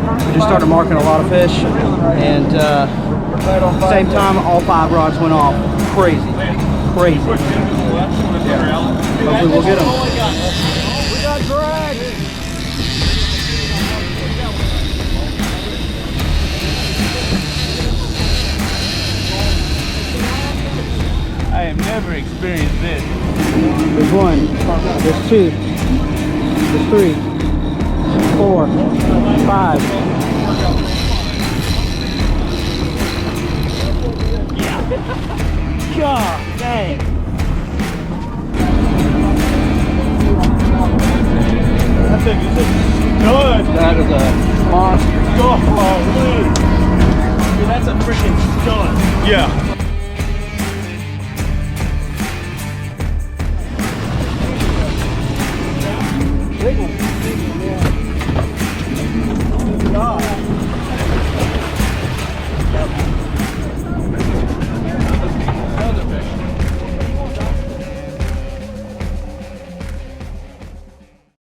We just started marking a lot of fish, and same time, all 5 rods went off. Crazy, crazy. Hopefully we'll get them. We got drag. I have never experienced this. There's 1, there's 2, there's 3, 4, 5. God dang. That thing is good. That is a monster. Golly. Dude, that's a freaking stud. Yeah. Big one. God.